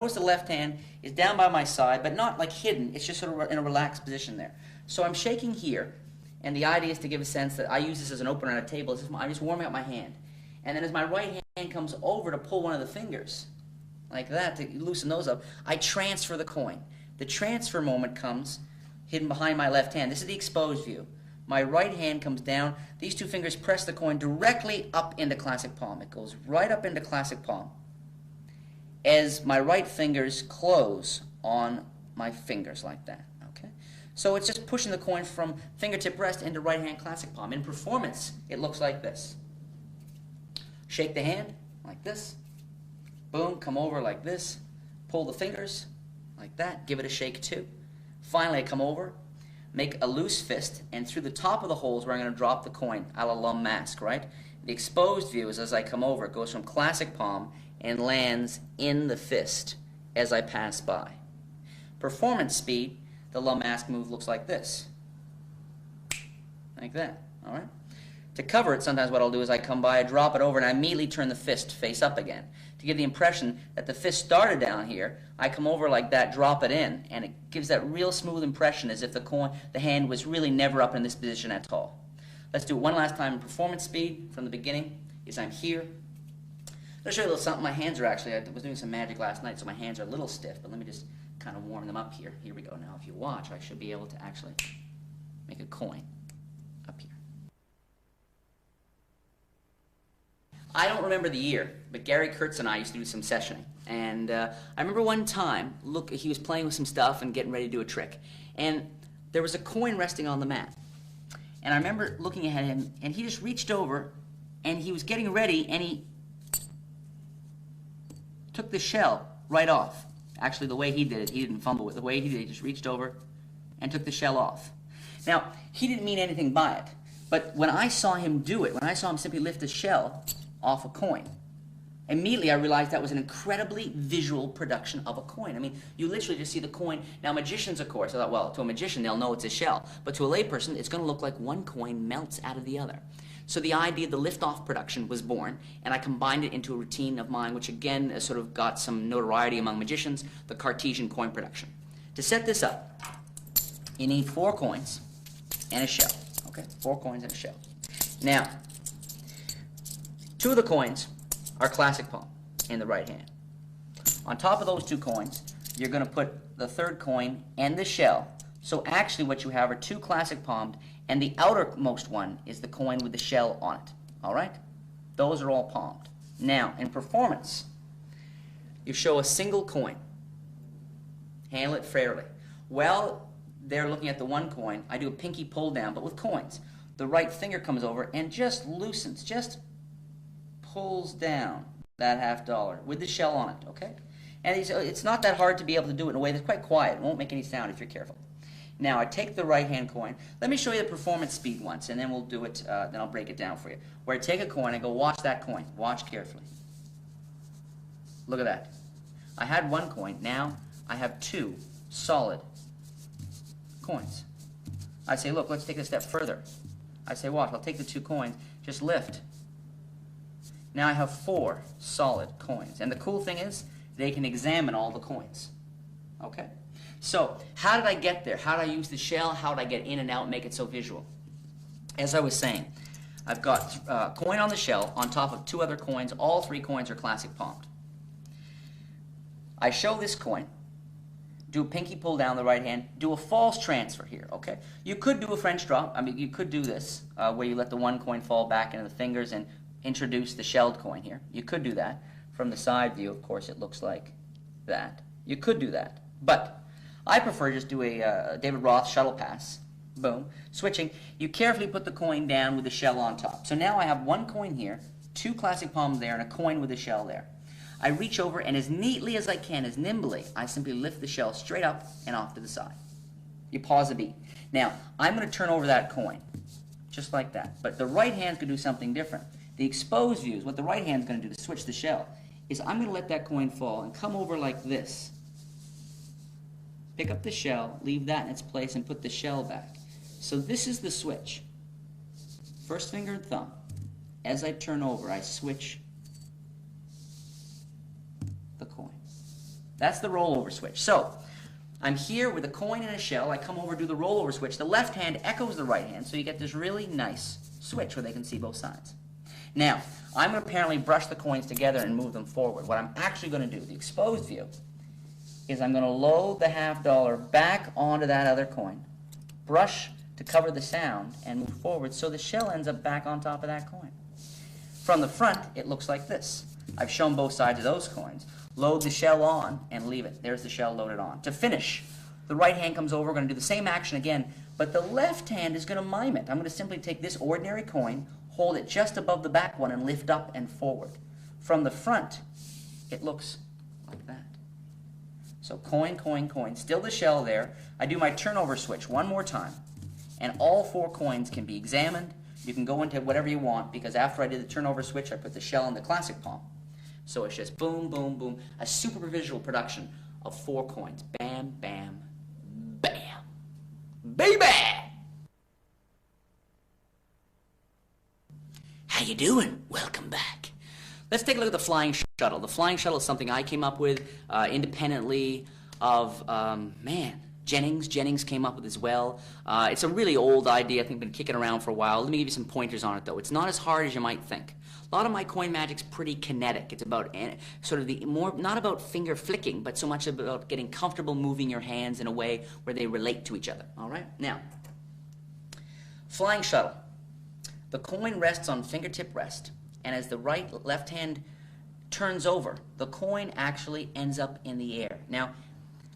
Notice the left hand is down by my side, but not like hidden. It's just sort of in a relaxed position there. So I'm shaking here, and the idea is to give a sense that I use this as an opener on a table. I'm just warming up my hand. And then as my right hand comes over to pull one of the fingers, like that, to loosen those up, I transfer the coin. The transfer moment comes hidden behind my left hand. This is the exposed view. My right hand comes down. These two fingers press the coin directly up into classic palm. It goes right up into classic palm as my right fingers close on my fingers like that. Okay? So it's just pushing the coin from fingertip rest into right hand classic palm. In performance, it looks like this. Shake the hand like this. Boom, come over like this. Pull the fingers like that. Give it a shake too. Finally, I come over, make a loose fist, and through the top of the holes where I'm going to drop the coin, a la Lum Mask, right? The exposed view is as I come over, it goes from classic palm and lands in the fist as I pass by. Performance speed, the Lum Mask move looks like this. Like that, all right? To cover it, sometimes what I'll do is I come by, I drop it over, and I immediately turn the fist face up again. To give the impression that the fist started down here, I come over like that, drop it in, and it gives that real smooth impression as if the hand was really never up in this position at all. Let's do it one last time in performance speed from the beginning. Is I'm here. I'll show you a little something. My hands are actually, I was doing some magic last night, so my hands are a little stiff, but let me just kind of warm them up here. Here we go. Now, if you watch, I should be able to actually make a coin up here. I don't remember the year, but Gary Kurtz and I used to do some sessioning. And I remember one time, he was playing with some stuff and getting ready to do a trick. And there was a coin resting on the mat. And I remember looking at him, and he just reached over, and he was getting ready, and he took the shell right off. Actually, the way he did it, he didn't fumble with it. The way he did it, he just reached over and took the shell off. Now, he didn't mean anything by it. But when I saw him do it, when I saw him simply lift the shell off a coin, immediately I realized that was an incredibly visual production of a coin. I mean, you literally just see the coin. Now, magicians, of course, I thought, well, to a magician, they'll know it's a shell. But to a layperson, it's going to look like one coin melts out of the other. So the idea of the lift-off production was born, and I combined it into a routine of mine, which again sort of got some notoriety among magicians, the Cartesian coin production. To set this up, you need 4 coins and a shell. Okay, 4 coins and a shell. Now, 2 of the coins are classic palm in the right hand. On top of those 2 coins, you're going to put the 3rd coin and the shell. So actually what you have are 2 classic palmed, and the outermost one is the coin with the shell on it. All right? Those are all palmed. Now, in performance, you show a single coin. Handle it fairly. Well, they're looking at the 1 coin. I do a pinky pull down, but with coins. The right finger comes over and just loosens, just pulls down that $50 with the shell on it, okay? And it's not that hard to be able to do it in a way that's quite quiet. It won't make any sound if you're careful. Now, I take the right-hand coin. Let me show you the performance speed once, and then we'll do it, then I'll break it down for you. Where I take a coin, I go, watch that coin. Watch carefully. Look at that. I had 1 coin. Now, I have 2 solid coins. I say, look, let's take it a step further. I say, watch, I'll take the 2 coins, just lift. Now I have 4 solid coins. And the cool thing is, they can examine all the coins. Okay? So, how did I get there? How did I use the shell? How did I get in and out and make it so visual? As I was saying, I've got a coin on the shell on top of 2 other coins. All 3 coins are classic palmed. I show this coin, do a pinky pull down the right hand, do a false transfer here, okay? You could do a French draw. I mean, you could do this, where you let the 1 coin fall back into the fingers and introduce the shelled coin here. You could do that. From the side view, of course, it looks like that. You could do that. But I prefer just do a David Roth shuttle pass. Boom. Switching. You carefully put the coin down with the shell on top. So now I have 1 coin here, 2 classic palms there, and a coin with a shell there. I reach over, and as neatly as I can, as nimbly, I simply lift the shell straight up and off to the side. You pause a beat. Now, I'm going to turn over that coin, just like that. But the right hand's going to do something different. The exposed view is what the right hand's going to do to switch the shell. Is I'm going to let that coin fall and come over like this. Pick up the shell, leave that in its place, and put the shell back. So this is the switch. First finger and thumb. As I turn over, I switch the coin. That's the rollover switch. So I'm here with a coin and a shell. I come over, do the rollover switch. The left hand echoes the right hand, so you get this really nice switch where they can see both sides. Now, I'm going to apparently brush the coins together and move them forward. What I'm actually going to do, the exposed view, is I'm going to load the $half back onto that other coin, brush to cover the sound, and move forward so the shell ends up back on top of that coin. From the front, it looks like this. I've shown both sides of those coins. Load the shell on and leave it. There's the shell loaded on. To finish, the right hand comes over. We're going to do the same action again, but the left hand is going to mime it. I'm going to simply take this ordinary coin, hold it just above the back one, and lift up and forward. From the front, it looks like that. So coin, coin, coin. Still the shell there. I do my turnover switch one more time, and all 4 coins can be examined. You can go into whatever you want, because after I did the turnover switch, I put the shell in the classic palm. So it's just boom, boom, boom, a super visual production of 4 coins. Bam, bam, bam. Baby! How you doing? Welcome back. Let's take a look at the flying shuttle. The flying shuttle is something I came up with independently of, Jennings. Jennings came up with as well. It's a really old idea. I think been kicking around for a while. Let me give you some pointers on it, though. It's not as hard as you might think. A lot of my coin magic's pretty kinetic. It's about sort of the more, not about finger flicking, but so much about getting comfortable moving your hands in a way where they relate to each other. All right? Now, flying shuttle. The coin rests on fingertip rest, and as the left hand turns over, the coin actually ends up in the air. Now,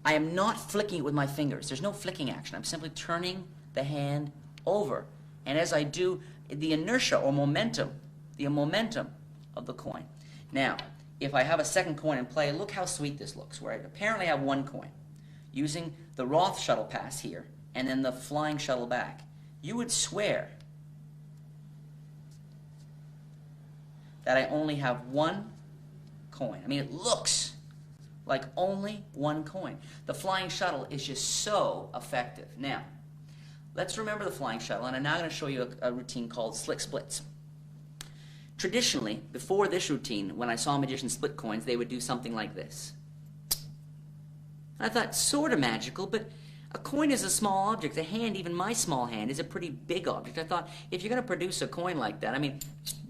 I am not flicking it with my fingers. There's no flicking action. I'm simply turning the hand over. And as I do, the inertia or momentum, the momentum of the coin. Now, if I have a second coin in play, look how sweet this looks, where I apparently have 1 coin. Using the Roth shuttle pass here, and then the flying shuttle back, you would swear that I only have 1 coin. I mean, it looks like only 1 coin. The flying shuttle is just so effective. Now, let's remember the flying shuttle, and I'm now going to show you a routine called slick splits. Traditionally, before this routine, when I saw magicians split coins, they would do something like this. I thought, sort of magical, but a coin is a small object. A hand, even my small hand, is a pretty big object. I thought, if you're going to produce a coin like that, I mean,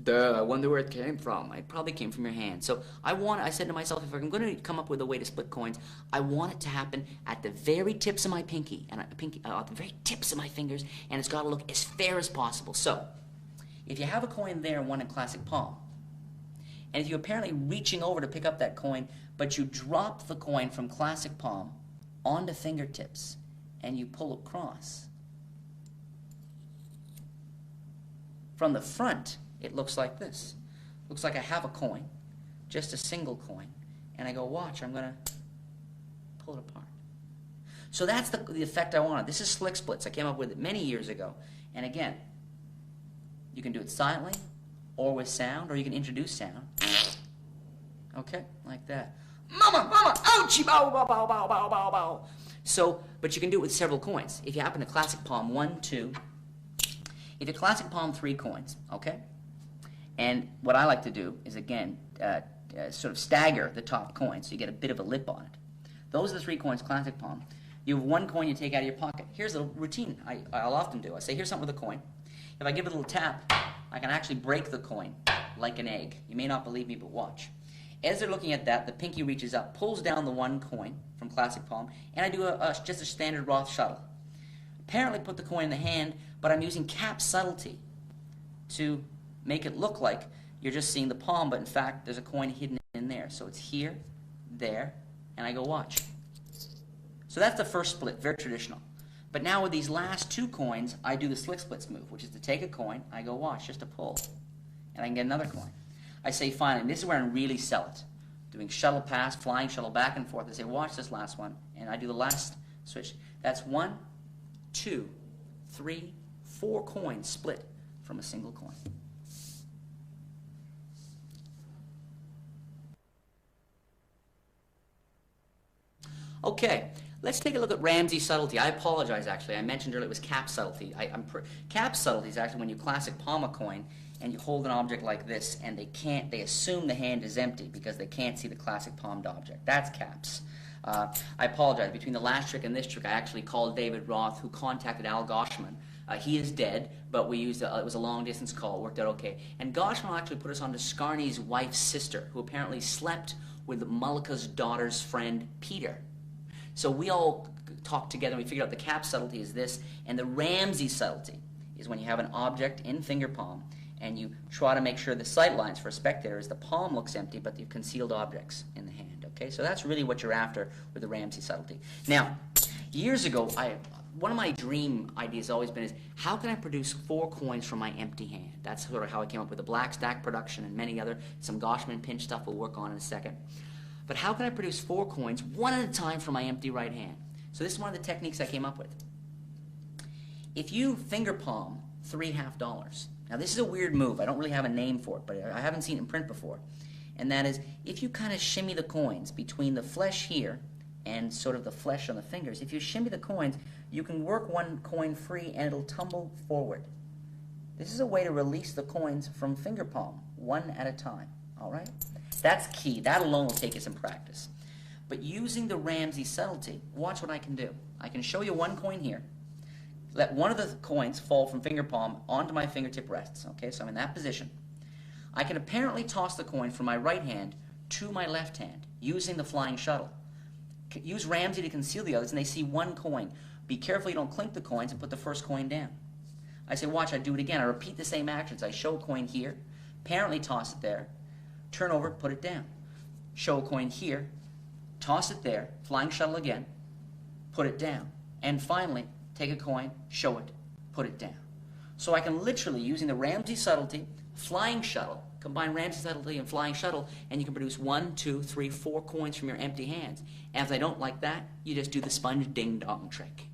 duh, I wonder where it came from. It probably came from your hand. So I said to myself, if I'm going to come up with a way to split coins, I want it to happen at the very tips of my pinky, and at the very tips of my fingers, and it's got to look as fair as possible. So, if you have a coin there and one in classic palm, and if you're apparently reaching over to pick up that coin, but you drop the coin from classic palm onto fingertips, and you pull across, from the front, it looks like this. Looks like I have a coin, just a single coin, and I go, watch, I'm going to pull it apart. So that's the effect I wanted. This is slick splits. I came up with it many years ago. And again, you can do it silently or with sound, or you can introduce sound. Okay, like that. Mama, mama, ouchie, bow, bow, bow, bow, bow, bow, bow. So, but you can do it with several coins. If you happen to classic palm 1, 2, if you classic palm 3 coins, okay? And what I like to do is, again, sort of stagger the top coin so you get a bit of a lip on it. Those are the 3 coins classic palm. You have 1 coin you take out of your pocket. Here's a routine I'll often do. I say, here's something with a coin. If I give it a little tap, I can actually break the coin like an egg. You may not believe me, but watch. As they're looking at that, the pinky reaches up, pulls down the 1 coin from classic palm, and I do just a standard Roth shuttle. Apparently put the coin in the hand, but I'm using cap subtlety to make it look like you're just seeing the palm, but in fact there's a coin hidden in there. So it's here, there, and I go watch. So that's the first split, very traditional. But now with these last 2 coins, I do the slick splits move, which is to take a coin, I go watch, just a pull, and I can get another coin. I say finally, this is where I really sell it. Doing shuttle pass, flying shuttle back and forth. I say watch this last one, and I do the last switch. That's 1, 2, 3, 4 coins split from a single coin. Okay, let's take a look at Ramsey subtlety. I apologize, actually. I mentioned earlier it was cap subtlety. Cap subtlety is actually when you classic palm a coin and you hold an object like this, and they assume the hand is empty because they can't see the classic palmed object. That's caps. I apologize. Between the last trick and this trick, I actually called David Roth, who contacted Al Goshman. He is dead, but we used it was a long-distance call. It worked out okay. And Goshman actually put us on to Scarney's wife's sister, who apparently slept with Mullica's daughter's friend, Peter. So we all talked together, and we figured out the cap subtlety is this, and the Ramsey subtlety is when you have an object in finger palm, and you try to make sure the sight lines for a spectator is the palm looks empty, but you've concealed objects in the hand. Okay, so that's really what you're after with the Ramsey subtlety. Now, years ago, one of my dream ideas has always been is, how can I produce 4 coins from my empty hand? That's sort of how I came up with the black stack production and many other, some Goshman pinch stuff we'll work on in a second. But how can I produce 4 coins, one at a time from my empty right hand? So this is one of the techniques I came up with. If you finger palm 3 $half, now this is a weird move. I don't really have a name for it, but I haven't seen it in print before. And that is, if you kind of shimmy the coins between the flesh here and sort of the flesh on the fingers, if you shimmy the coins, you can work one coin free and it'll tumble forward. This is a way to release the coins from finger palm, one at a time. All right? That's key. That alone will take you some practice. But using the Ramsey subtlety, watch what I can do. I can show you one coin here. Let one of the coins fall from finger palm onto my fingertip rests. Okay, so I'm in that position. I can apparently toss the coin from my right hand to my left hand using the flying shuttle. Use Ramsey to conceal the others, and they see one coin. Be careful you don't clink the coins and put the first coin down. I say, watch, I do it again. I repeat the same actions. I show a coin here, apparently toss it there, turn over, put it down. Show a coin here, toss it there, flying shuttle again, put it down. And finally, take a coin, show it, put it down. So I can literally, using the Ramsey subtlety, flying shuttle, combine Ramsey subtlety and flying shuttle, and you can produce 1, 2, 3, 4 coins from your empty hands. And if I don't like that, you just do the sponge ding-dong trick.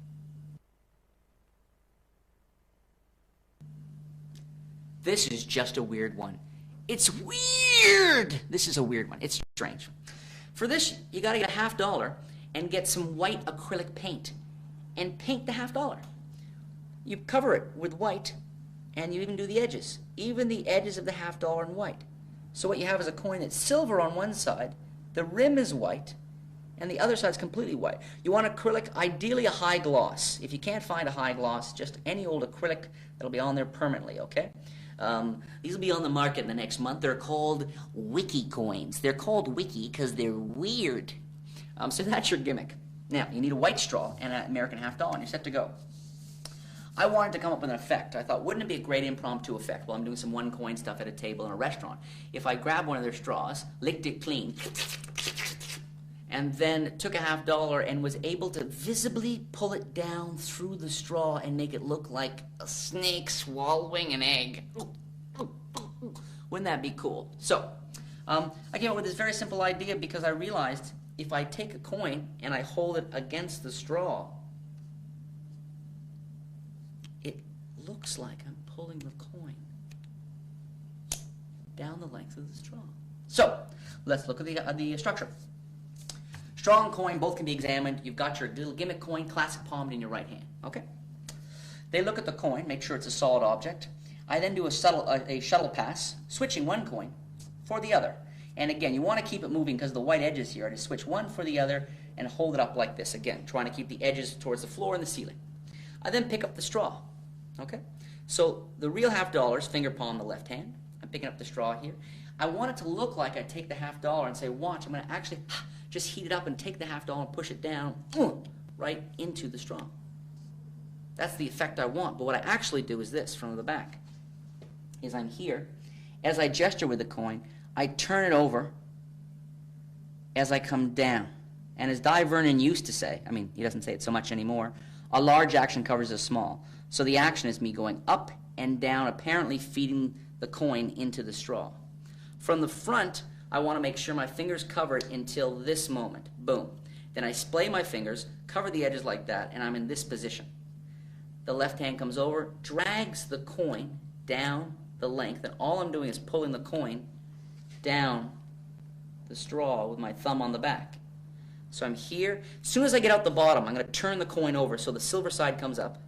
This is just a weird one. It's weird! This is a weird one. It's strange. For this, you gotta get a $half and get some white acrylic paint and paint the $half. You cover it with white, and you even do the edges. Even the edges of the $half in white. So what you have is a coin that's silver on one side, the rim is white, and the other side's completely white. You want acrylic, ideally a high gloss. If you can't find a high gloss, just any old acrylic that'll be on there permanently, okay? These will be on the market in the next month. They're called Wiki coins. They're called Wiki because they're weird. So that's your gimmick. Now, you need a white straw and an American $half, and you're set to go. I wanted to come up with an effect. I thought, wouldn't it be a great impromptu effect while I'm doing some one-coin stuff at a table in a restaurant? If I grab one of their straws, licked it clean, and then took a $half and was able to visibly pull it down through the straw and make it look like a snake swallowing an egg. Wouldn't that be cool? So, I came up with this very simple idea because I realized if I take a coin and I hold it against the straw, it looks like I'm pulling the coin down the length of the straw. So, let's look at the structure. Straw and coin both can be examined. You've got your little gimmick coin, classic palmed in your right hand. Okay? They look at the coin, make sure it's a solid object. I then do a shuttle pass, switching one coin for the other. And again, you want to keep it moving because the white edges here. I just switch one for the other and hold it up like this. Again, trying to keep the edges towards the floor and the ceiling. I then pick up the straw. Okay? So the real $half, finger palm the left hand. I'm picking up the straw here. I want it to look like I take the $half and say, watch, I'm going to actually just heat it up and take the $half and push it down right into the straw. That's the effect I want. But what I actually do is this from the back. Is I'm here. As I gesture with the coin, I turn it over as I come down. And as Di Vernon used to say, I mean, he doesn't say it so much anymore, a large action covers a small. So the action is me going up and down, apparently feeding the coin into the straw. From the front, I want to make sure my fingers cover it until this moment. Boom. Then I splay my fingers, cover the edges like that, and I'm in this position. The left hand comes over, drags the coin down the length, and all I'm doing is pulling the coin down the straw with my thumb on the back. So I'm here. As soon as I get out the bottom, I'm going to turn the coin over so the silver side comes up.